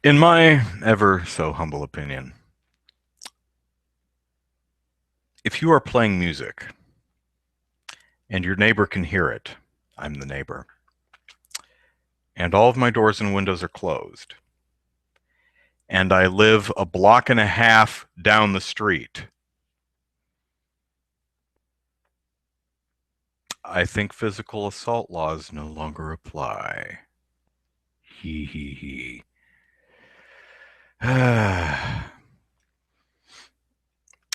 In my ever so humble opinion, if you are playing music and your neighbor can hear it, I'm the neighbor, and all of my doors and windows are closed, and I live a block and a half down the street, I think physical assault laws no longer apply. Hee hee hee.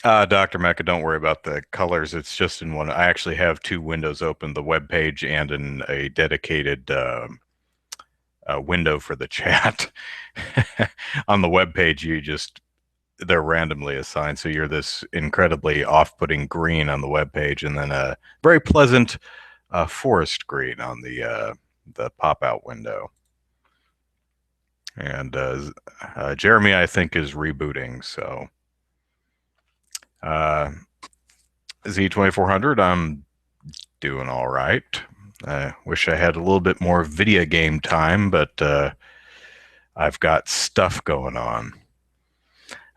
Dr. Mecca, don't worry about the colors. It's just in one. I actually have two windows open, the web page and a dedicated window for the chat. On the web page, they're randomly assigned. So you're this incredibly off-putting green on the web page, and then a very pleasant forest green on the pop-out window. And Jeremy, I think, is rebooting. So uh, Z2400, I'm doing all right. I wish I had a little bit more video game time, but I've got stuff going on.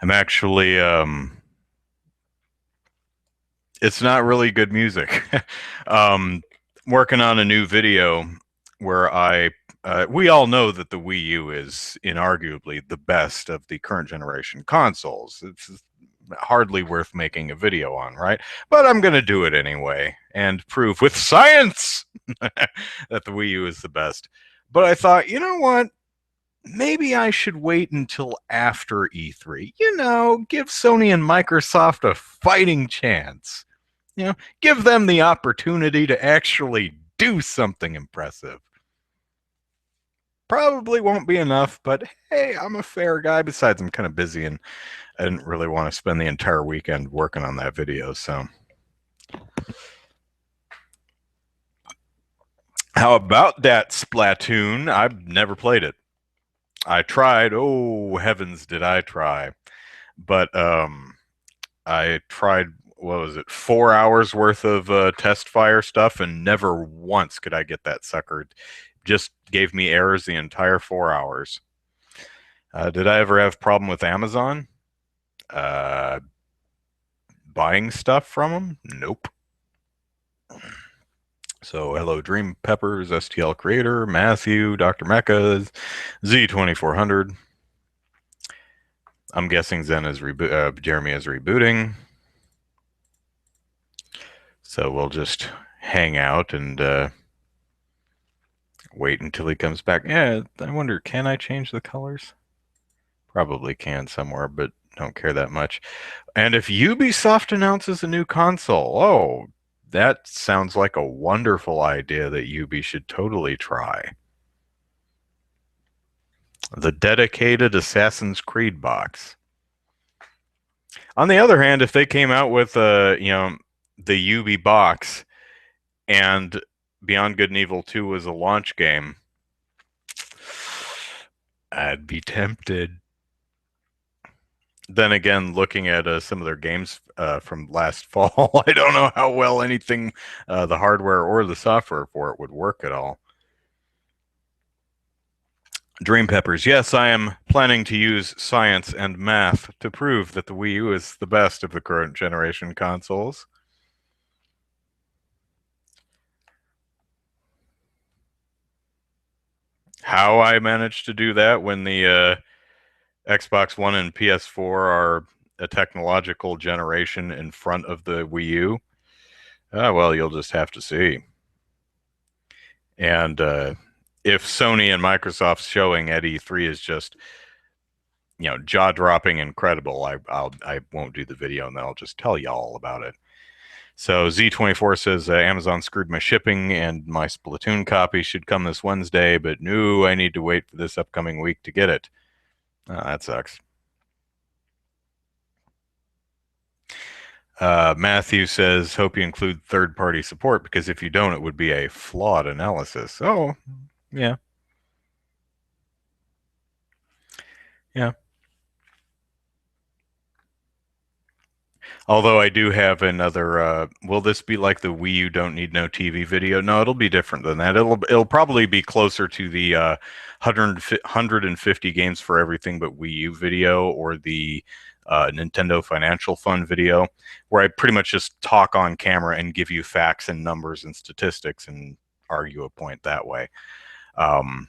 I'm actually, it's not really good music. um, working on a new video where we all know that the Wii U is inarguably the best of the current generation consoles. It's hardly worth making a video on, right? But I'm going to do it anyway and prove with science that the Wii U is the best. But I thought, you know what? Maybe I should wait until after E3. You know, give Sony and Microsoft a fighting chance. You know, give them the opportunity to actually do something impressive. Probably won't be enough, but hey, I'm a fair guy. Besides, I'm kind of busy and I didn't really want to spend the entire weekend working on that video. So, how about that Splatoon? I've never played it. I tried. Oh, heavens, did I try? But I tried, what was it, 4 hours worth of test fire stuff, and never once could I get that sucker. Just gave me errors the entire 4 hours. Did I ever have problem with Amazon? Uh, Buying stuff from them? Nope. So, hello, Dream Peppers, STL Creator, Matthew, Dr. Mecca, Z2400. I'm guessing Jeremy is rebooting. So we'll just hang out and wait until he comes back. Yeah, I wonder, can I change the colors? Probably can somewhere, but don't care that much. And if Ubisoft announces a new console, oh, that sounds like a wonderful idea that Ubi should totally try. The dedicated Assassin's Creed box. On the other hand, if they came out with the Ubi box and Beyond Good and Evil 2 was a launch game, I'd be tempted. Then again, looking at some of their games from last fall, I don't know how well anything, the hardware or the software for it would work at all. Dream Peppers. Yes, I am planning to use science and math to prove that the Wii U is the best of the current generation consoles. How I managed to do that when the Xbox One and PS4 are a technological generation in front of the Wii U? Well, you'll just have to see. And if Sony and Microsoft's showing at E3 is just, jaw dropping incredible, I won't do the video and then I'll just tell you all about it. So Z24 says Amazon screwed my shipping and my Splatoon copy should come this Wednesday, but no, I need to wait for this upcoming week to get it. That sucks. Matthew says, hope you include third party support because if you don't, it would be a flawed analysis. Oh, yeah. Yeah. Although I do have another, will this be like the Wii U don't need no TV video? No, it'll be different than that. It'll probably be closer to the 150 games for everything but Wii U video, or the Nintendo Financial Fund video, where I pretty much just talk on camera and give you facts and numbers and statistics and argue a point that way. Um,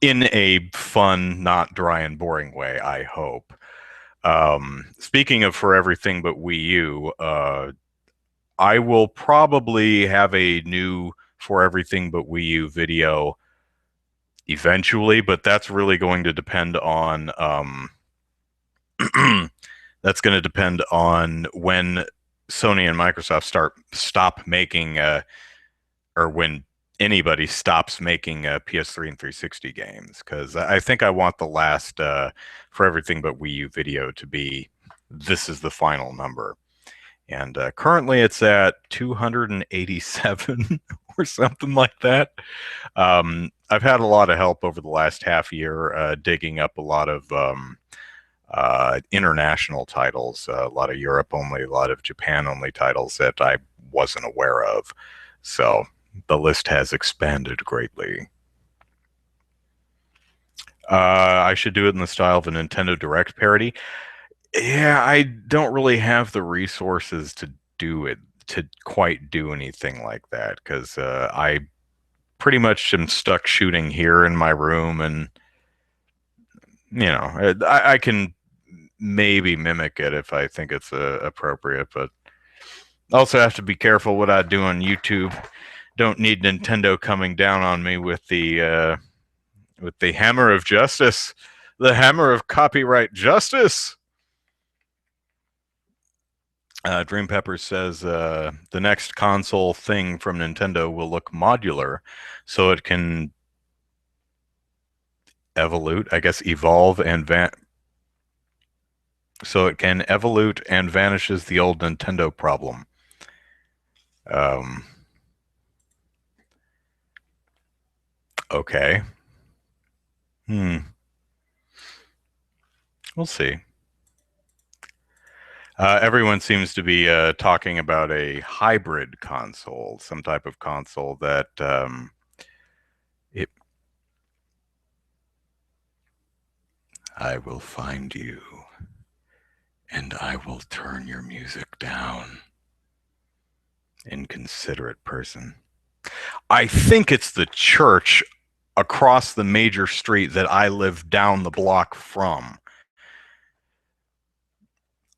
in a fun, not dry and boring way, I hope. Speaking of for everything but Wii U, I will probably have a new for everything but Wii U video eventually, but that's really going to depend on that's going to depend on when Sony and Microsoft stop making or when anybody stops making PS3 and 360 games, because I think I want the last for everything but Wii U video to be this is the final number. And currently it's at 287 or something like that. I've had a lot of help over the last half year digging up a lot of international titles, a lot of Europe only, a lot of Japan only titles that I wasn't aware of. So the list has expanded greatly. I should do it in the style of a Nintendo Direct parody. Yeah, I don't really have the resources to do it, to quite do anything like that, because I pretty much am stuck shooting here in my room, and I can maybe mimic it if I think it's appropriate, but also have to be careful what I do on YouTube. Don't need Nintendo coming down on me with the hammer of justice, the hammer of copyright justice. Dream Pepper says the next console thing from Nintendo will look modular, so it can evolve and so it can evolve and vanishes the old Nintendo problem. Okay. We'll see. Everyone seems to be talking about a hybrid console, some type of console that it. I will find you, and I will turn your music down. Inconsiderate person. I think it's the church across the major street that I live down the block from.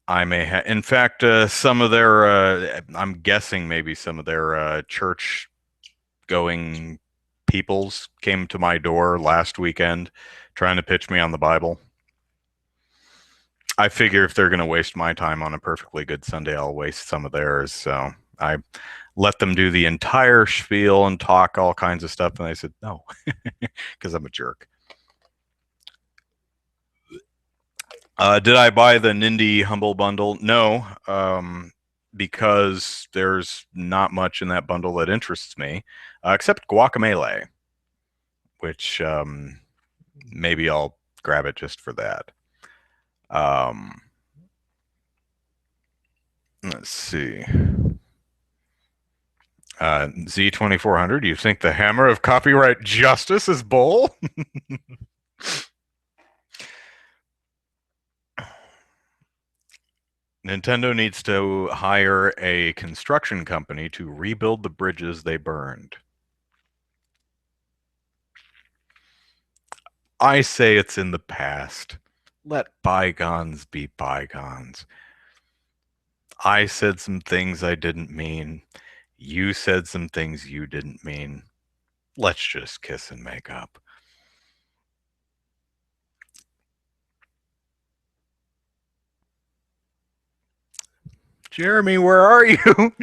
I may have, in fact, some of their, I'm guessing maybe some of their church going peoples came to my door last weekend trying to pitch me on the Bible. I figure if they're going to waste my time on a perfectly good Sunday, I'll waste some of theirs. So I let them do the entire spiel and talk all kinds of stuff. And I said, no, because I'm a jerk. Did I buy the Nindy Humble Bundle? No, because there's not much in that bundle that interests me, except Guacamelee, which maybe I'll grab it just for that. Let's see. Z2400, you think the hammer of copyright justice is bull? Nintendo needs to hire a construction company to rebuild the bridges they burned. I say it's in the past. Let bygones be bygones. I said some things I didn't mean. You said some things you didn't mean. Let's just kiss and make up. Jeremy, where are you?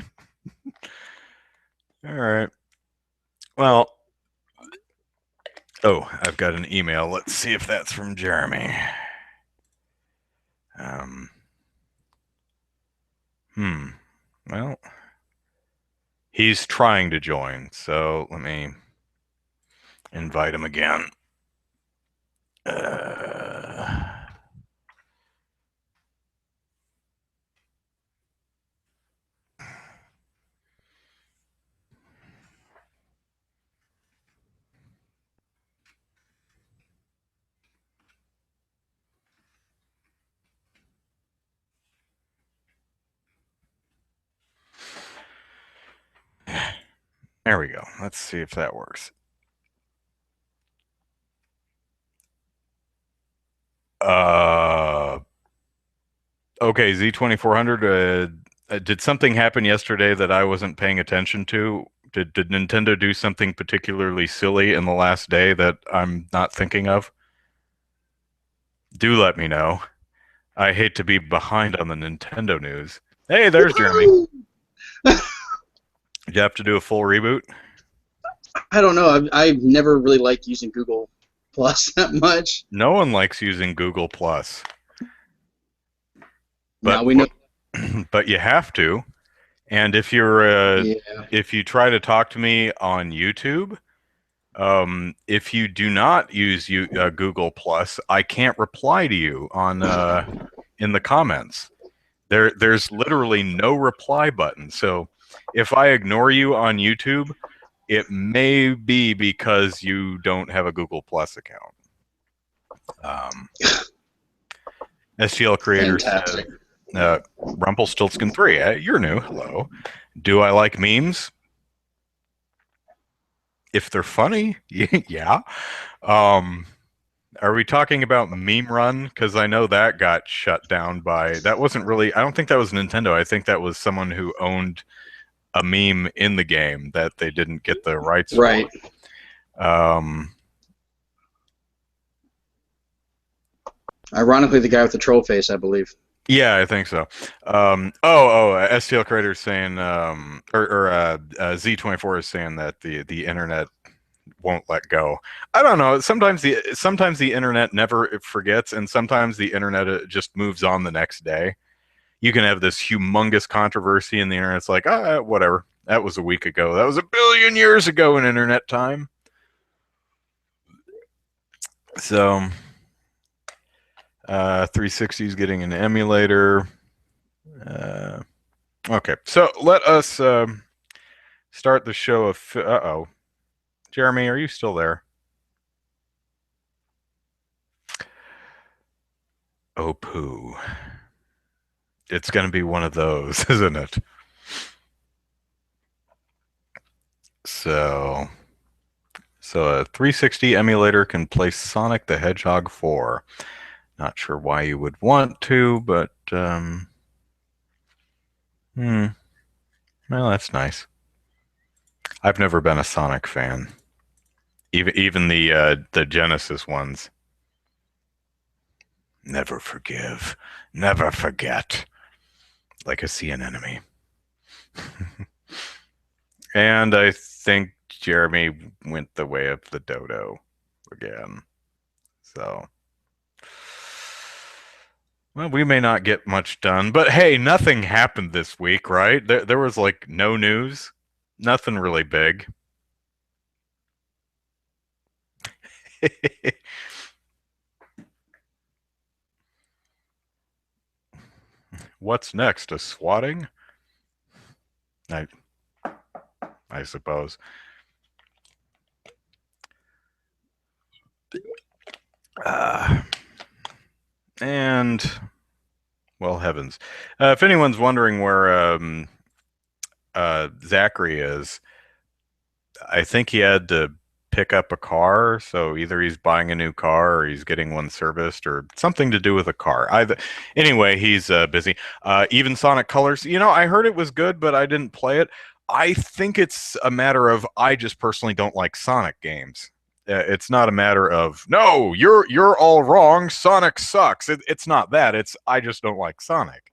All right. Well, oh, I've got an email. Let's see if that's from Jeremy. Well, he's trying to join, so let me invite him again. Uh, There we go. Let's see if that works. Uh, okay, Z2400. Did something happen yesterday that I wasn't paying attention to? Did Nintendo do something particularly silly in the last day that I'm not thinking of? Do let me know. I hate to be behind on the Nintendo news. Hey, there's Jeremy. Woohoo! Did you have to do a full reboot? I don't know. I've never really liked using Google Plus that much. No one likes using Google Plus, but Now we know. but you have to. And Yeah. if you try to talk to me on YouTube, if you do not use Google Plus, I can't reply to you on in the comments. There's literally no reply button. So if I ignore you on YouTube, it may be because you don't have a Google Plus account. STL Creator says, Fantastic. Rumpelstiltskin 3, you're new. Hello. Do I like memes? If they're funny, yeah. Are we talking about Meme Run? Because I know that got shut down by. That wasn't really. I don't think that was Nintendo. I think that was someone who owned a meme in the game that they didn't get the rights Right. for. Ironically, the guy with the troll face, I believe. Yeah, I think so. STL Creator is saying, Z24 is saying that the internet won't let go. I don't know. Sometimes the internet never forgets, and sometimes the internet just moves on the next day. You can have this humongous controversy, and the internet's like, whatever. That was a week ago. That was 1 billion years ago in internet time. So, 360 is getting an emulator. Okay, so let us start the show of. Uh-oh. Jeremy, are you still there? Oh, poo. It's going to be one of those, isn't it? So a 360 emulator can play Sonic the Hedgehog 4. Not sure why you would want to, but well, that's nice. I've never been a Sonic fan. Even the Genesis ones. Never forgive, never forget. Like a sea anemone. And I think Jeremy went the way of the dodo again. So, well, we may not get much done, but hey, nothing happened this week, right? There was like no news, nothing really big. What's next? A swatting? I suppose. And well, heavens. If anyone's wondering where Zachary is, I think he had to pick up a car. So either he's buying a new car or he's getting one serviced or something to do with a car. Anyway, he's busy. Even Sonic Colors, I heard it was good, but I didn't play it. I think it's a matter of I just personally don't like Sonic games. It's not a matter of no, you're all wrong. Sonic sucks. It's not that. It's I just don't like Sonic.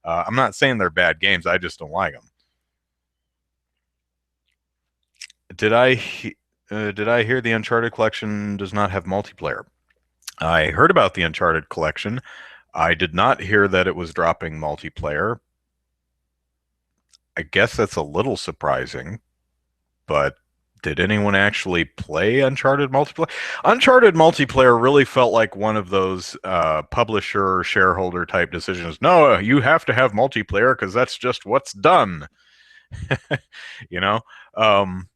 I'm not saying they're bad games. I just don't like them. Did I hear the Uncharted collection does not have multiplayer? I heard about the Uncharted collection. I did not hear that it was dropping multiplayer. I guess that's a little surprising, but did anyone actually play Uncharted multiplayer? Uncharted multiplayer really felt like one of those publisher shareholder type decisions. No, you have to have multiplayer because that's just what's done. you know, um,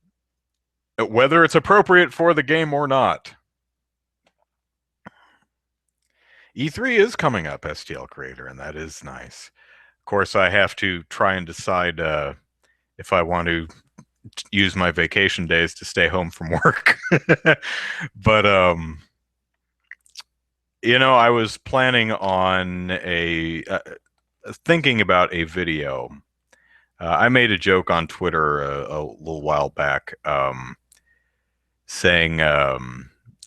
whether it's appropriate for the game or not. E3 is coming up, STL Creator, and that is nice. Of course, I have to try and decide if I want to use my vacation days to stay home from work. But I was planning on a thinking about a video. I made a joke on Twitter a little while back, saying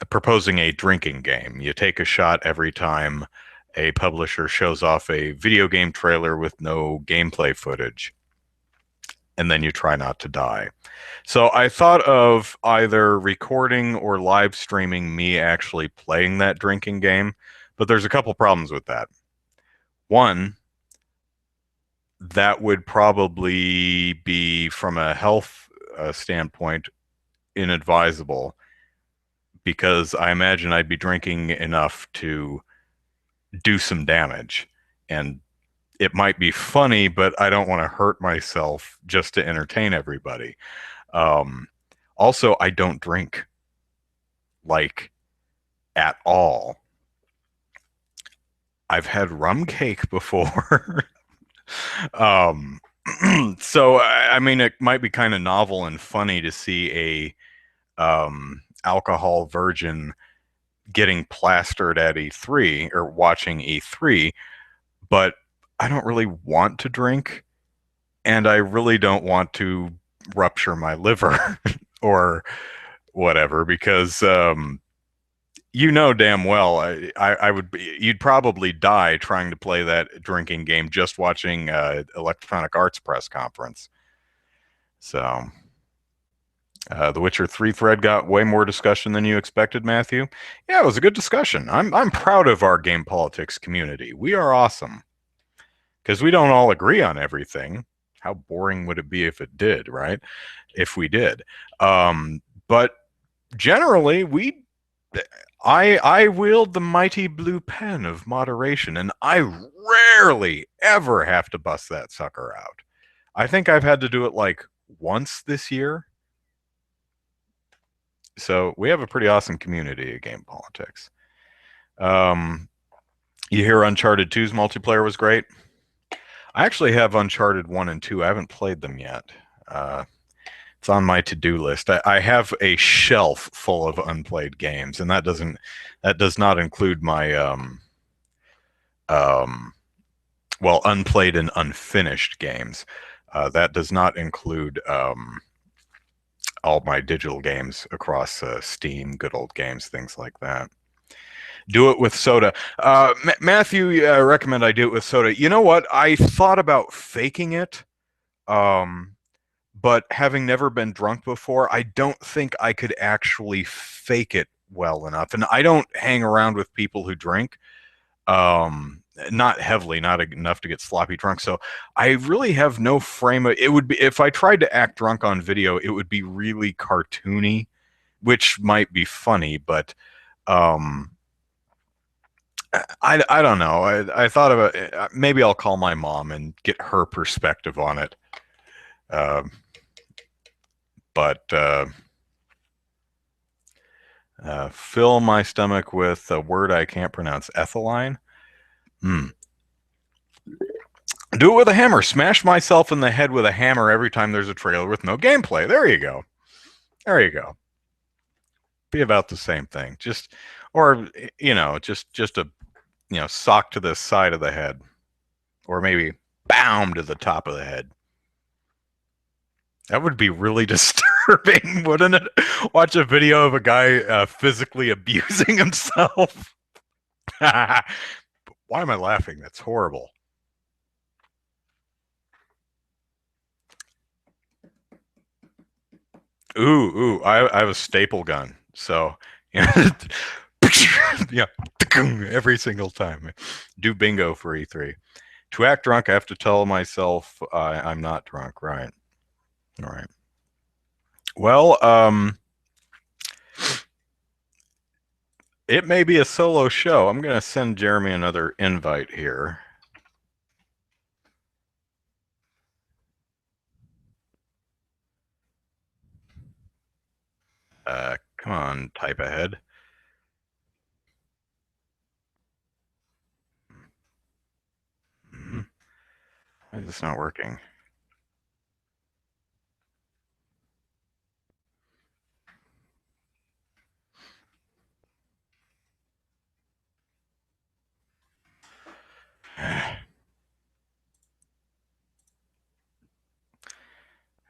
proposing a drinking game. You take a shot every time a publisher shows off a video game trailer with no gameplay footage, and then you try not to die. So I thought of either recording or live streaming me actually playing that drinking game, but there's a couple problems with that. One, that would probably be from a health standpoint inadvisable because I imagine I'd be drinking enough to do some damage. And it might be funny, but I don't want to hurt myself just to entertain everybody. Um, Also, I don't drink like at all. I've had rum cake before. um, so, I mean, it might be kind of novel and funny to see a alcohol virgin getting plastered at E3 or watching E3, but I don't really want to drink and I really don't want to rupture my liver or whatever because damn well I would be, you'd probably die trying to play that drinking game just watching Electronic Arts press conference. So the Witcher 3 thread got way more discussion than you expected, Matthew. Yeah, it was a good discussion. I'm proud of our game politics community. We are awesome because we don't all agree on everything. How boring would it be if it did, right? If we did. But generally, I wield the mighty blue pen of moderation, and I rarely ever have to bust that sucker out. I think I've had to do it like once this year. So we have a pretty awesome community of game politics. Um, you hear Uncharted 2's multiplayer was great. I actually have Uncharted 1 and 2. I haven't played them yet. Uh, it's on my to-do list. I have a shelf full of unplayed games, and that does not include my um, well, unplayed and unfinished games. That does not include all my digital games across Steam, good old games, things like that. Do it with soda. Matthew recommend I do it with soda. You know what? I thought about faking it, um, but having never been drunk before, I don't think I could actually fake it well enough. And I don't hang around with people who drink, not heavily, not enough to get sloppy drunk. So I really have no frame of it. Would be if I tried to act drunk on video, it would be really cartoony, which might be funny, but um, I don't know. I thought about maybe I'll call my mom and get her perspective on it. Um, but fill my stomach with a word I can't pronounce. Ethylene. Hmm. Do it with a hammer. Smash myself in the head with a hammer every time there's a trailer with no gameplay. There you go. There you go. Be about the same thing. Just, or just a sock to the side of the head, or maybe bam to the top of the head. That would be really disturbing, wouldn't it? Watch a video of a guy physically abusing himself. Why am I laughing? That's horrible. I have a staple gun, so yeah, yeah, every single time. Do bingo for E3. To act drunk, I have to tell myself I'm not drunk. Right. All right. Well, it may be a solo show. I'm going to send Jeremy another invite here. Come on, type ahead. Why is this not working?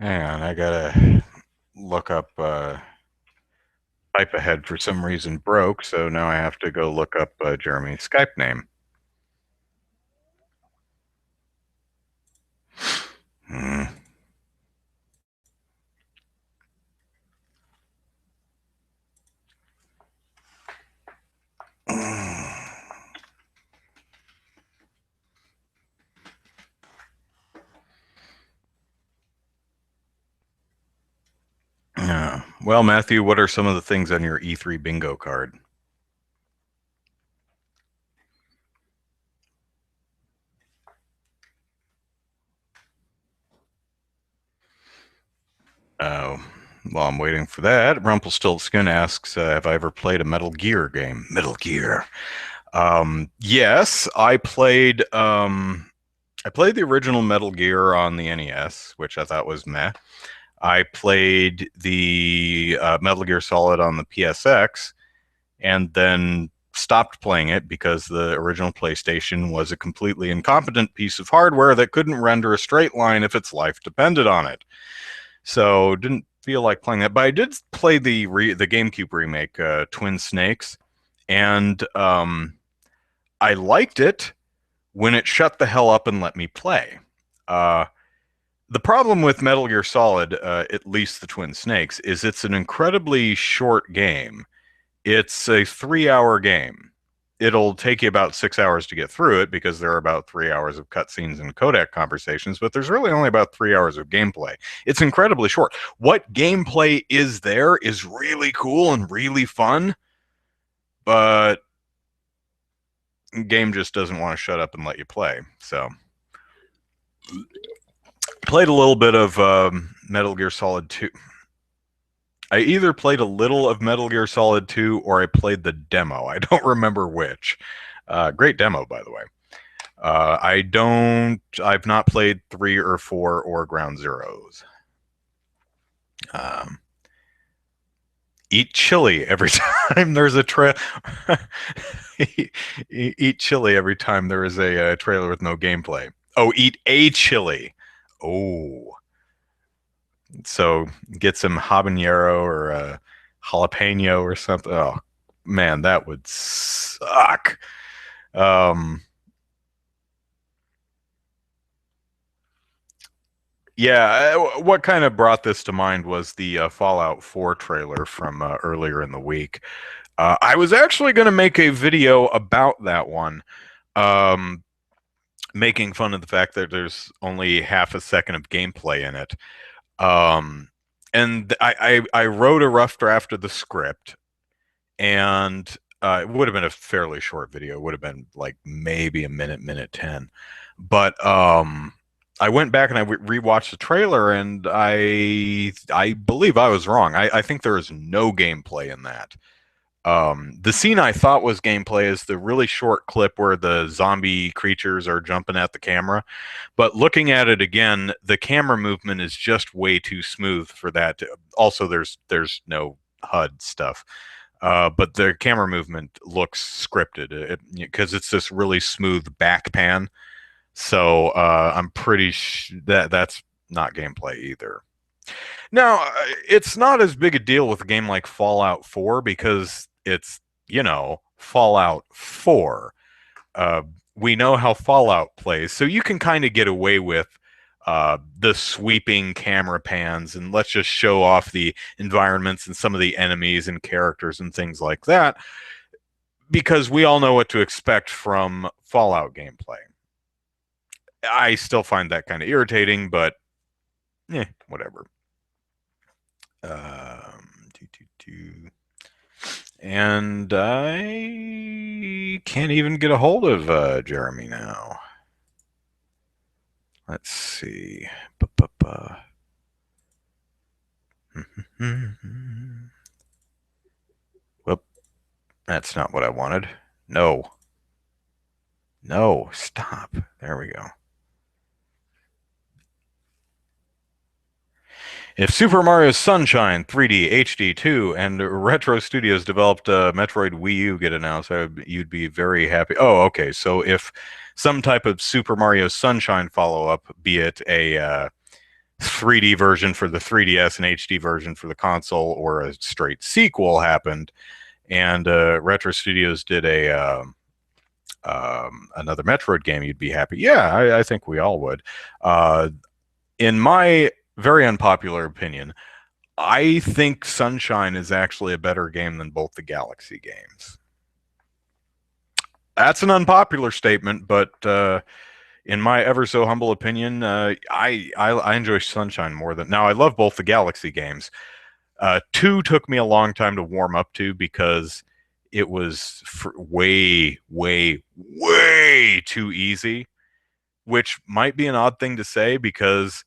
Hang on, I gotta look up. Type ahead for some reason broke, so now I have to go look up Jeremy's Skype name. Hmm. Yeah. Well, Matthew, what are some of the things on your E3 bingo card? Oh, while I'm waiting for that, Rumpelstiltskin asks, "Have I ever played a Metal Gear game?" Metal Gear. Yes, I played. I played the original Metal Gear on the NES, which I thought was meh. I played the Metal Gear Solid on the PSX, and then stopped playing it because the original PlayStation was a completely incompetent piece of hardware that couldn't render a straight line if its life depended on it. So didn't feel like playing that. But I did play the GameCube remake, Twin Snakes, and I liked it when it shut the hell up and let me play. Uh, the problem with Metal Gear Solid, at least the Twin Snakes, is it's an incredibly short game. It's a 3 hour game. It'll take you about 6 hours to get through it because there are about 3 hours of cutscenes and codec conversations, but there's really only about 3 hours of gameplay. It's incredibly short. What gameplay is there is really cool and really fun, but game just doesn't want to shut up and let you play. So played a little bit of Metal Gear Solid 2. I either played a little of Metal Gear Solid 2 or I played the demo. I don't remember which. Great demo, by the way. I've not played 3 or 4 or Ground Zeroes. Um, Eat chili every time there's a trail. Eat chili every time there is a trailer with no gameplay. Oh, eat a chili. Oh, so get some habanero or jalapeno or something. Oh man, that would suck. Um, yeah, what kind of brought this to mind was the Fallout 4 trailer from earlier in the week. I was actually going to make a video about that one, um, making fun of the fact that there's only half a second of gameplay in it. Um, and I wrote a rough draft of the script, and it would have been a fairly short video. It would have been like maybe a minute, minute 10. But I went back and I rewatched the trailer, and I believe I was wrong. I think there is no gameplay in that. The scene I thought was gameplay is the really short clip where the zombie creatures are jumping at the camera. But looking at it again, the camera movement is just way too smooth for that. Also, there's no HUD stuff. But the camera movement looks scripted because it's this really smooth back pan. So I'm pretty that that's not gameplay either. Now, it's not as big a deal with a game like Fallout 4 because it's, Fallout 4. Uh, we know how Fallout plays, so you can kind of get away with the sweeping camera pans and let's just show off the environments and some of the enemies and characters and things like that because we all know what to expect from Fallout gameplay. I still find that kind of irritating, but whatever. Do, do, do. And I can't even get a hold of Jeremy now. Let's see. Ba-ba-ba. Whoop. That's not what I wanted. No. No. Stop. There we go. If Super Mario Sunshine 3D HD 2 and Retro Studios developed Metroid Wii U get announced, you'd be very happy. Oh, okay. So if some type of Super Mario Sunshine follow-up, be it a 3D version for the 3DS and HD version for the console, or a straight sequel happened, and Retro Studios did a another Metroid game, you'd be happy. Yeah, I think we all would. Uh, in my very unpopular opinion, I think Sunshine is actually a better game than both the Galaxy games. That's an unpopular statement, but in my ever so humble opinion, I enjoy Sunshine more than now. I love both the Galaxy games. Two took me a long time to warm up to because it was way, way, way too easy, which might be an odd thing to say because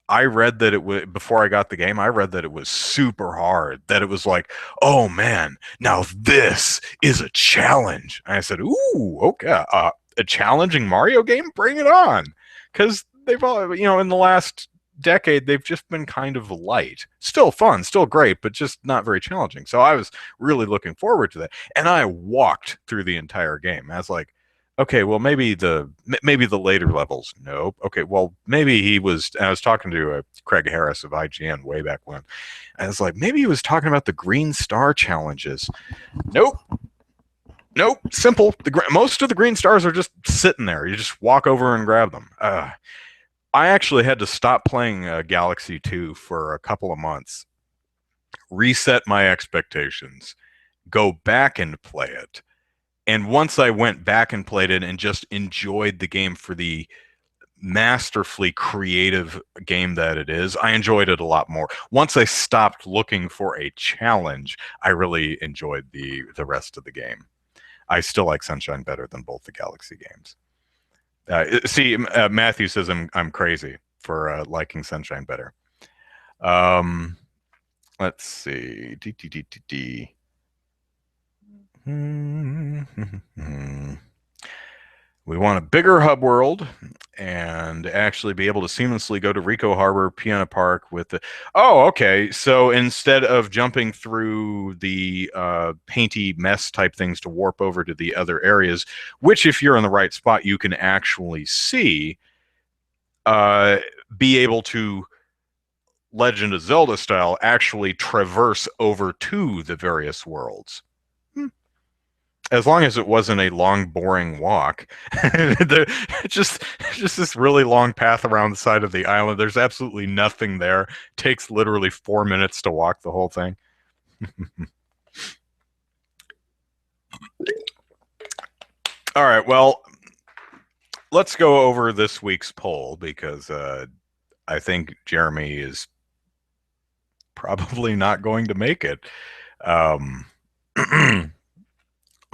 I read that it was before I got the game. I read that it was super hard. That it was like, oh man, now this is a challenge. And I said, ooh, okay, a challenging Mario game, bring it on, because they've all, in the last decade they've just been kind of light. Still fun, still great, but just not very challenging. So I was really looking forward to that, and I walked through the entire game. I was like, okay, well maybe the later levels. Nope. Okay, well maybe he was. I was talking to Craig Harris of IGN way back when. I was like, maybe he was talking about the Green Star challenges. Nope. Nope. Simple. Most of the green stars are just sitting there. You just walk over and grab them. I actually had to stop playing Galaxy 2 for a couple of months, reset my expectations, go back and play it. And once I went back and played it and just enjoyed the game for the masterfully creative game that it is, I enjoyed it a lot more. Once I stopped looking for a challenge, I really enjoyed the rest of the game. I still like Sunshine better than both the Galaxy games. Matthew says I'm crazy for liking Sunshine better. Um, let's see. We want a bigger hub world and actually be able to seamlessly go to Rico Harbor, Piana Park with the. Oh, okay. So instead of jumping through the painty mess type things to warp over to the other areas, which if you're in the right spot, you can actually see, uh, be able to Legend of Zelda style actually traverse over to the various worlds. As long as it wasn't a long, boring walk. just this really long path around the side of the island. There's absolutely nothing there. It takes literally 4 minutes to walk the whole thing. All right, well, let's go over this week's poll because I think Jeremy is probably not going to make it.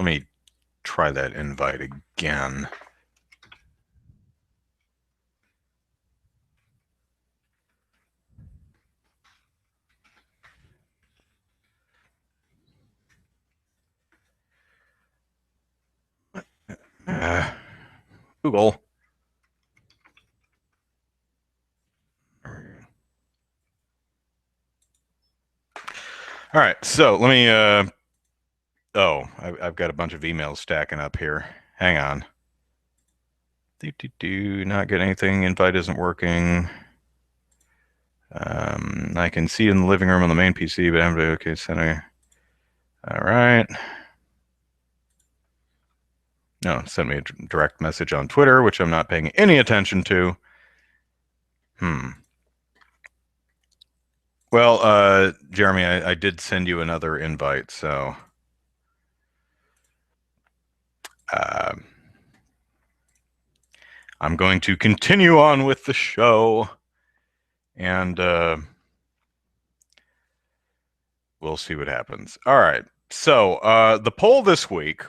Let me try that invite again. Google. All right, so let me. I've got a bunch of emails stacking up here. Hang on. Not get anything. Invite isn't working. I can see in the living room on the main PC, but I'm okay. Center. All right. No, send me a direct message on Twitter, which I'm not paying any attention to. Well, Jeremy, I did send you another invite, so I'm going to continue on with the show, and we'll see what happens. All right. So the poll this week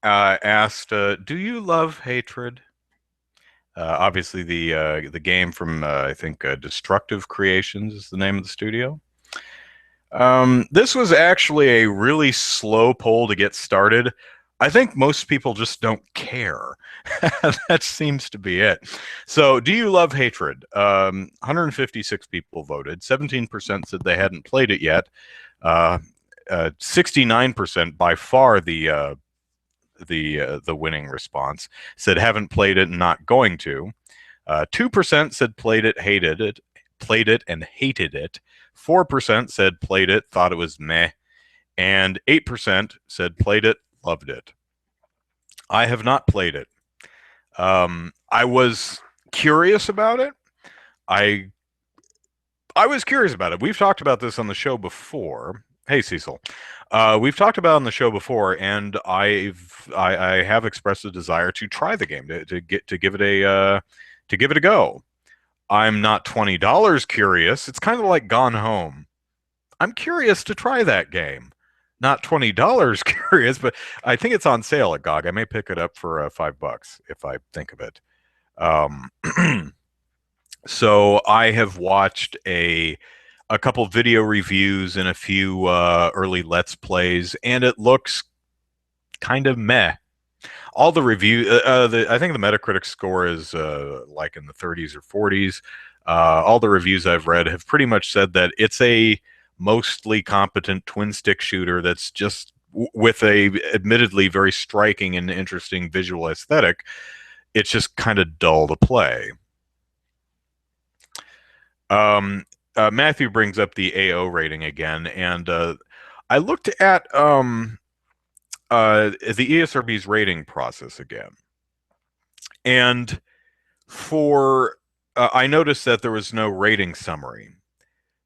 asked, "Do you love hatred?" Obviously, the game from I think Destructive Creations is the name of the studio. This was actually a really slow poll to get started. I think most people just don't care. That seems to be it. So, do you love hatred? 156 people voted. 17% said they hadn't played it yet. 69%, by far the winning response, said haven't played it and not going to. 2% said played it and hated it. 4% said played it, thought it was meh, and 8% said played it, loved it. I have not played it. I was curious about it. I I was curious about it. We've talked about this on the show before. Hey, Cecil. We've talked about it on the show before, and I have expressed a desire to try the game to give it a go. I'm not $20 curious. It's kind of like Gone Home. I'm curious to try that game. Not $20 curious, but I think it's on sale at GOG. I may pick it up for $5 if I think of it. Um, so I have watched a couple video reviews and a few early Let's Plays, and it looks kind of meh. All the I think the Metacritic score is like in the 30s or 40s. All the reviews I've read have pretty much said that it's a mostly competent twin stick shooter that's just with a admittedly very striking and interesting visual aesthetic. It's just kind of dull to play. Um, Matthew brings up the AO rating again, and I looked at the ESRB's rating process again, and for I noticed that there was no rating summary,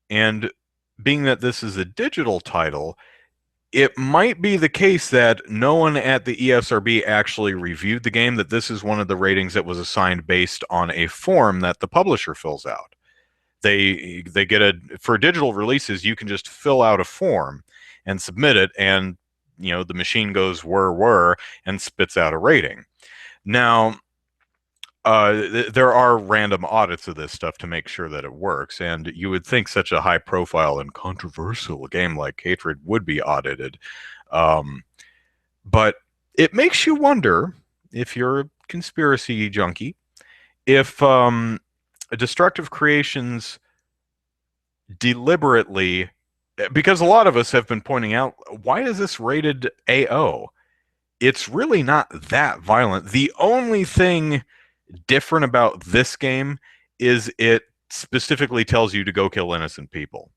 and being that this is a digital title, it might be the case that no one at the ESRB actually reviewed the game, that this is one of the ratings that was assigned based on a form that the publisher fills out. They get for digital releases, you can just fill out a form and submit it, and the machine goes whir and spits out a rating. Now, there are random audits of this stuff to make sure that it works, and you would think such a high profile and controversial game like Hatred would be audited. But it makes you wonder, if you're a conspiracy junkie, if Destructive Creations deliberately, because a lot of us have been pointing out, why is this rated AO? It's really not that violent. The only thing different about this game is it specifically tells you to go kill innocent people.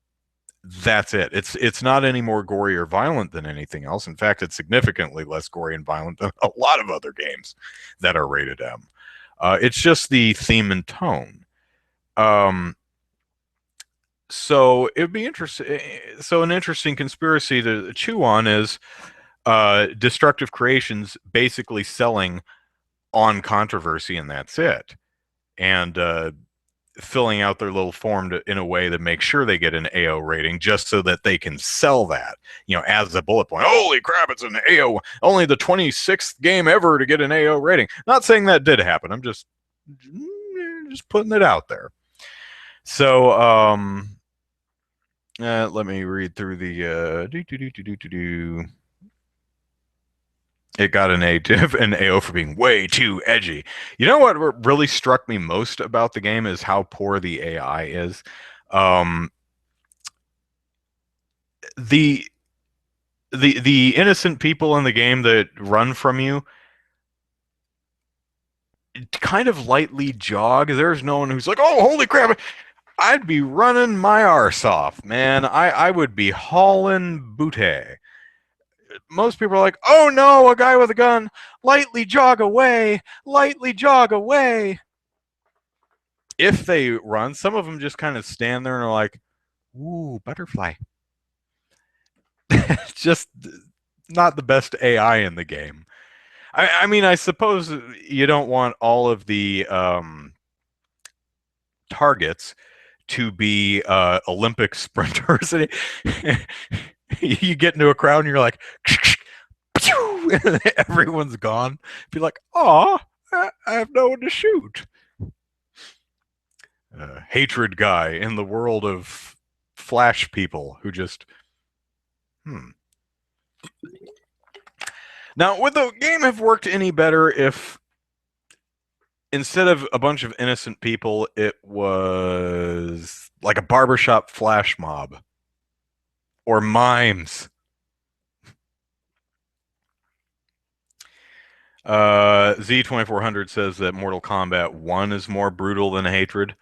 That's it. It's not any more gory or violent than anything else. In fact, it's significantly less gory and violent than a lot of other games that are rated M. It's just the theme and tone. So it would be interesting. So an interesting conspiracy to chew on is Destructive Creations basically selling on controversy, and that's it. And filling out their little form in a way that makes sure they get an AO rating, just so that they can sell that, as a bullet point. Holy crap, it's an AO! Only the 26th game ever to get an AO rating. Not saying that did happen. I'm just putting it out there. So, let me read through the It got an an AO for being way too edgy. You know what really struck me most about the game is how poor the AI is. The the innocent people in the game that run from you kind of lightly jog. There's no one who's like, "Oh, holy crap!" I'd be running my arse off, man. I would be hauling booty. Most people are like, "Oh no, a guy with a gun! Lightly jog away! Lightly jog away!" If they run, some of them just kind of stand there and are like, "Ooh, butterfly." Just not the best AI in the game. I mean, I suppose you don't want all of the targets to be Olympic sprinters. You get into a crowd and you're like, everyone's gone. Be like, "Oh, I have no one to shoot." Hatred guy in the world of Flash people who just, Now, would the game have worked any better if instead of a bunch of innocent people, it was like a barbershop flash mob or mimes? Z2400 says that Mortal Kombat 1 is more brutal than Hatred.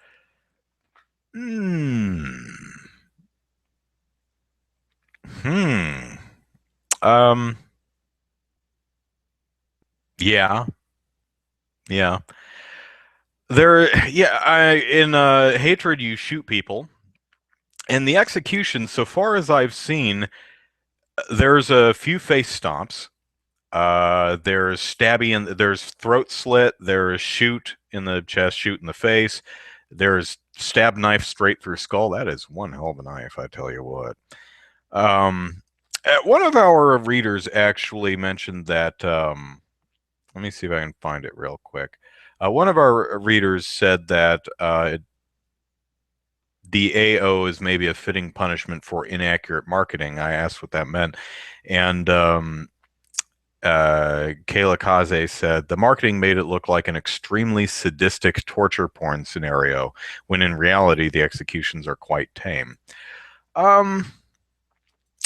Hmm. Hmm. Um. Yeah. Yeah. In Hatred you shoot people, and the execution, so far as I've seen, there's a few face stomps. There's stabby and there's throat slit. There's shoot in the chest, shoot in the face. There's stab knife straight through skull. That is one hell of a knife, I tell you what. Um, One of our readers actually mentioned that. Let me see if I can find it real quick. One of our readers said that the AO is maybe a fitting punishment for inaccurate marketing. I asked what that meant, and Kayla Kaze said the marketing made it look like an extremely sadistic torture porn scenario, when in reality the executions are quite tame. Um,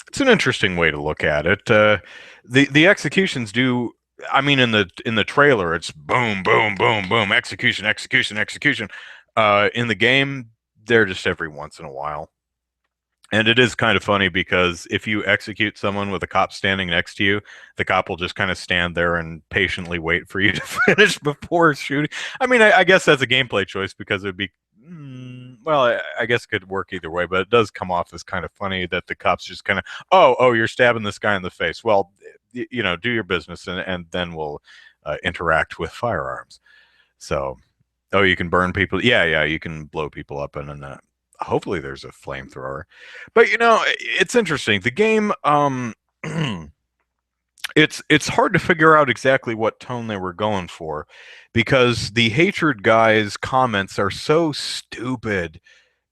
it's an interesting way to look at it. The executions do. I mean, in the trailer, it's boom, boom, boom, boom, execution, execution, execution. In the game, they're just every once in a while. And it is kind of funny because if you execute someone with a cop standing next to you, the cop will just kind of stand there and patiently wait for you to finish before shooting. I mean, I guess that's a gameplay choice because it would be, well, I guess it could work either way, but it does come off as kind of funny that the cops just kind of, oh, you're stabbing this guy in the face. Well, do your business, and then we'll interact with firearms. So, oh, you can burn people. Yeah, you can blow people up, and then hopefully there's a flamethrower. But it's interesting. The game, it's hard to figure out exactly what tone they were going for, because the hatred guy's comments are so stupid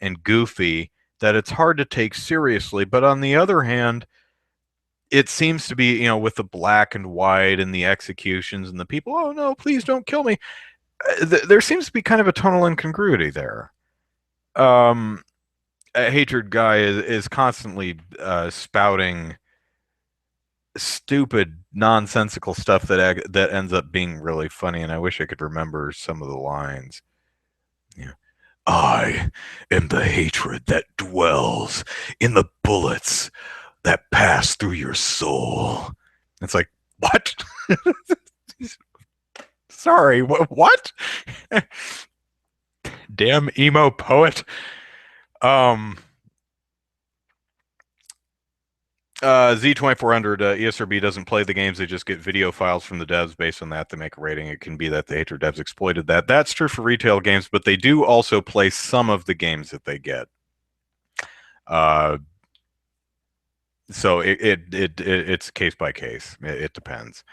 and goofy that it's hard to take seriously. But on the other hand, it seems to be, with the black and white and the executions and the people, oh no, please don't kill me. There seems to be kind of a tonal incongruity there. Um, a hatred guy is constantly spouting stupid, nonsensical stuff that ends up being really funny, and I wish I could remember some of the lines. Yeah. I am the hatred that dwells in the bullets that pass through your soul. It's like, what? Sorry, what? Damn emo poet. Um, Z2400, ESRB doesn't play the games, they just get video files from the devs. Based on that, they make a rating. It can be that the Hatred devs exploited that. That's true for retail games, but they do also play some of the games that they get. Uh, so it's case by case. It depends.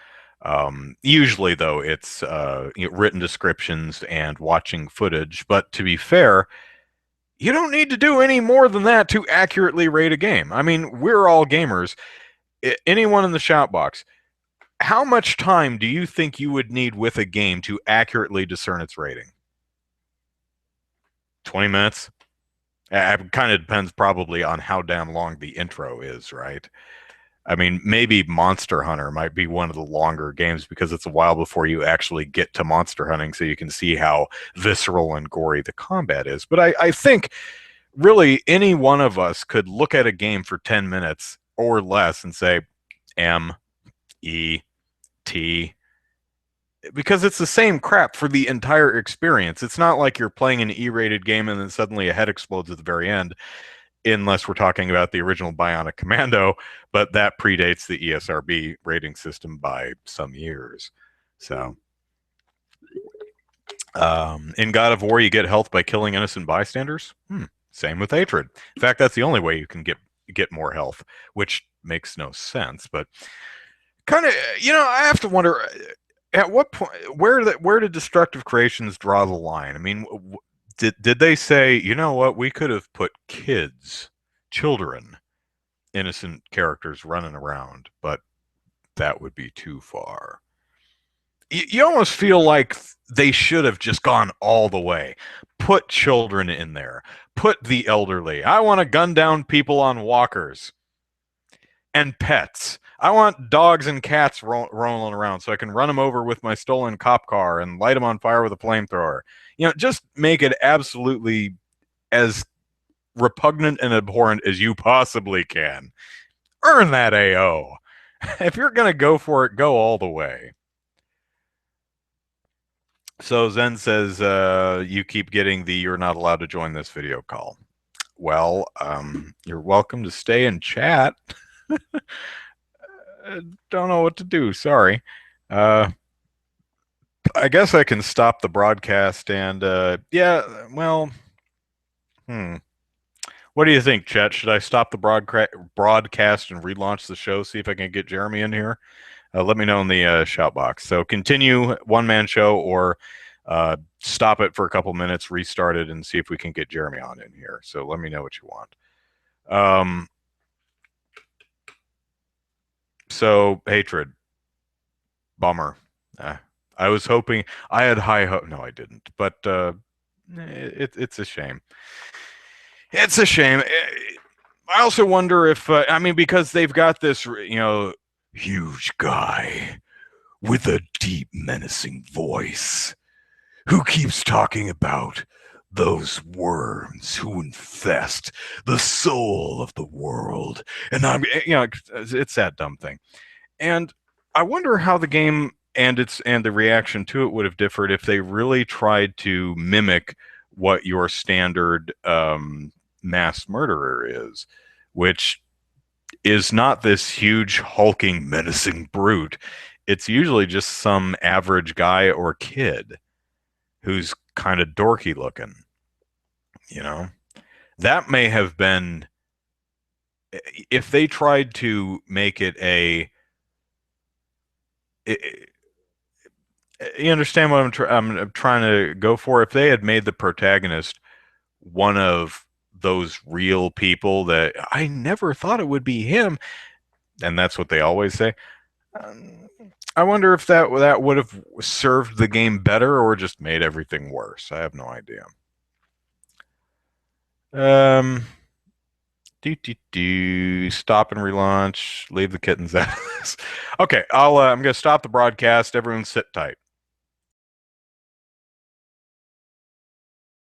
Usually, though, it's written descriptions and watching footage. But to be fair, you don't need to do any more than that to accurately rate a game. I mean, we're all gamers. Anyone in the shout box, how much time do you think you would need with a game to accurately discern its rating? 20 minutes? It kind of depends probably on how damn long the intro is, right? I mean, maybe Monster Hunter might be one of the longer games because it's a while before you actually get to monster hunting, so you can see how visceral and gory the combat is. But I think really any one of us could look at a game for 10 minutes or less and say, M, E, T, because it's the same crap for the entire experience. It's not like you're playing an E-rated game and then suddenly a head explodes at the very end, unless we're talking about the original Bionic Commando, but that predates the ESRB rating system by some years. So, in God of War, you get health by killing innocent bystanders. Same with Hatred. In fact, that's the only way you can get more health, which makes no sense. But kind of, I have to wonder at what point, where did Destructive Creations draw the line? I mean, did they say, you know what, we could have put children, innocent characters running around, but that would be too far. You almost feel like they should have just gone all the way. Put children in there. Put the elderly. I want to gun down people on walkers. and pets. I want dogs and cats rolling around so I can run them over with my stolen cop car and light them on fire with a flamethrower. Just make it absolutely as repugnant and abhorrent as you possibly can. Earn that AO. If you're going to go for it, go all the way. So Zen says, you keep getting the you're not allowed to join this video call. Well, you're welcome to stay and chat. Don't know what to do. Sorry. Uh, I guess I can stop the broadcast and, yeah, well, hmm. What do you think, Chet? Should I stop the broadcast and relaunch the show, see if I can get Jeremy in here? Let me know in the shout box. So continue one-man show or stop it for a couple minutes, restart it, and see if we can get Jeremy on in here. So let me know what you want. So hatred, bummer. I was hoping I had high hope. No, I didn't. But it's a shame. It's a shame. I also wonder if I mean because they've got this, huge guy with a deep, menacing voice who keeps talking about those worms who infest the soul of the world. And it's that dumb thing. And I wonder how the game and the reaction to it would have differed if they really tried to mimic what your standard mass murderer is, which is not this huge, hulking, menacing brute. It's usually just some average guy or kid who's kind of dorky looking. That may have been if they tried to make it you understand what I'm trying to go for. If they had made the protagonist one of those real people that I never thought it would be him, and that's what they always say. I wonder if that would have served the game better or just made everything worse. I have no idea. Stop and relaunch. Leave the kittens out of this. Okay, I'm gonna stop the broadcast. Everyone sit tight.